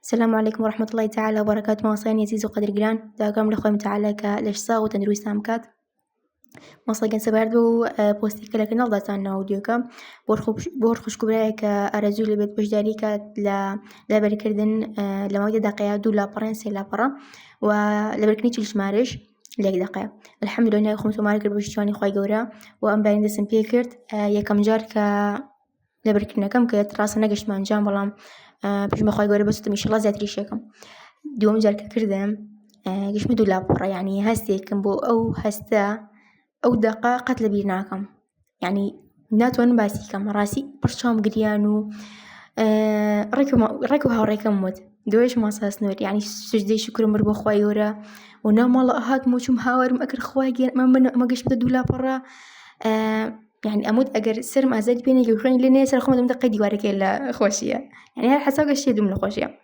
السلام عليكم ورحمة الله تعالى وبركاته. مواصلين يزيز وقدر جران داكم لخوي متعالى كلش صاغ وتندروي سامكات مواصل سباردو بوستي كلا كنال داتانا وديوكا بورخش كبرايك أرزو اللي بيت بجداريكا لا بركردن لمويدة دقيقة دو لا برنسي لا برا ولا بركنيتش الشمارش ليك دقيقة. الحمد لله خمسة مارك البشتواني خوي جورا وأم باين دسم بيكرت يكم جار لبركنا كم كت راسنا قش من جام بلام بيش ما خوي جورا بس تمشي الله زات ريشكم دوم جار كردم قش مدو لا برا يعني هستي كم بو أو هستا أو دقائق لبيناكم يعني ناتون باسي كم راسي برشام قريانو ركو هاوريكم مود دويش ما صاص نور يعني سجدي شكر مربو خوايورا ونام والله هات موشم هاور مأكر خواي ما قش بدو لا برا يعني أمود أجر سر ما زاد بيني يخرين لين يسر خمد مدقي ديوارك إلا خوشية يعني هالحساق الشيء دوم خوشية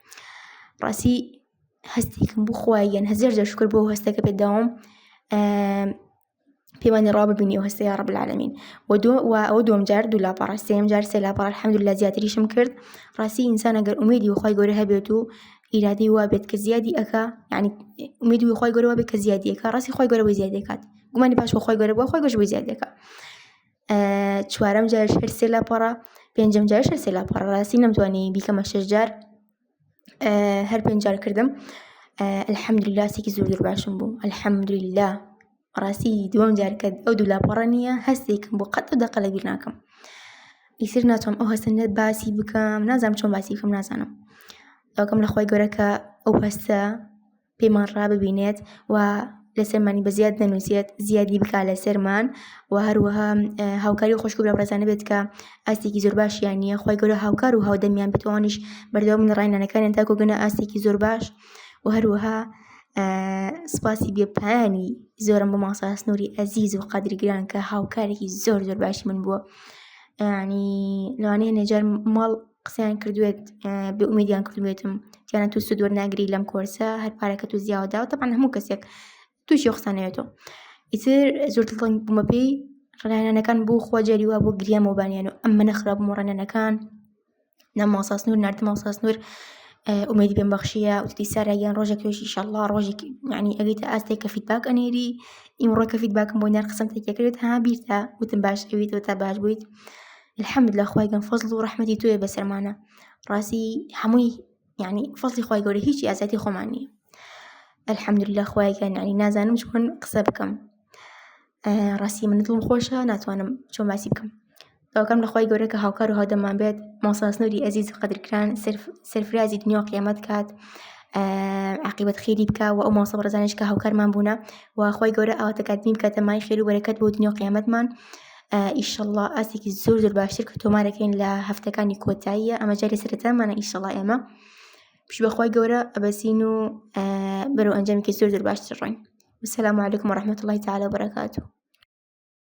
راسي هستيكم بو خوايا هزرجر شكر بو هستك بالدوام في ماني رابع بيني وهسه يا رب العالمين ودوم جار دولا برا سيم جار سلا برا الحمد لله زيادة ريش مكرد راسي إنسان أجر أميدي وخاي جورها بيتو إرادي وابد كزيادي أكا يعني أميدي وخاي جورها وابد كزيادي أكا راسي خاي جورها وزيادة كات قماني باش وخاي جورها وخاي جورها وزيادة أكا شوارم جار شهر سلا برا بينجم جار شهر سلا برا راسي نمتواني بيكم الشجار هر بينجار كردم الحمد لله سيكي زور باشم بو الحمد لله راسي دوام جار كد أو دولا برانية هسيكم بو قد دقل بيناكم يصير ناتهم أو هسنة باسي بكم نازم شون باسي بكم نازانم لو كم لخوي جورك أو هسا بمرة ببينات ولسرماني بزيادة نوسيات زيادة بك على سرمان وهروها هاوكاري خوش كبر برزانة بيتك أستيكي زور باش يعني خوي جورك هاوكار وهاو دميان بتوانش بردو من رأينا أنا كان انتاكو قنا أستيكي زور باش وهروها سباسي بيباني زورم بمعصا سنوري عزيز وقدر جران كهاوكاري زور باش من بو يعني لو أنا نجار مال قسيان كردويت بأميديان كردويتم كانت توسد ورناقري لم كورسا هالباركة زيادة وطبعا همو كسيك توش يخصانيتو يصير زورت الطن بمبي رنا أنا كان بو خواجري وابو قريام وبانيانو أما نخرب مرنا أنا كان نم مصاص نور نرد مصاص نور أميدي بين بخشية وتتسارع يعني روجك يوش إن شاء الله روجك يعني أجيت أستيك فيدباك أنيري يمرك فيدباك بوينار قسمتك يكرت ها بيرتا وتنباش أويت وتباش بويت الحمد لله خواي كان فضل ورحمتي توي بسر معنا راسي حموي يعني فضلي خواي قولي هيجي أزاتي خماني الحمد لله خواي كان يعني نازانم مش كون قصبكم راسي من نطلب خوشة ناتوانم شو باسيبكم لو كان لخواي قولك هاوكار وهذا ما بيت مصاص نوري عزيز قدر كان سرف رازي دنيا قيامت كات عقيبة خيري بكا وأما صبر زانش كهاوكار من بونا وخواي قولك أو تكاتمين كاتماي خير وبركات بو دنيا قيامت من إن شاء الله أسيك الزور باشر كتوماركين لهفتكاني كوتاية أما جاري سرتان أنا إن شاء الله إما بش بخواي قولك أبسينو برو أنجامي كزور باشر والسلام عليكم ورحمة الله تعالى وبركاته.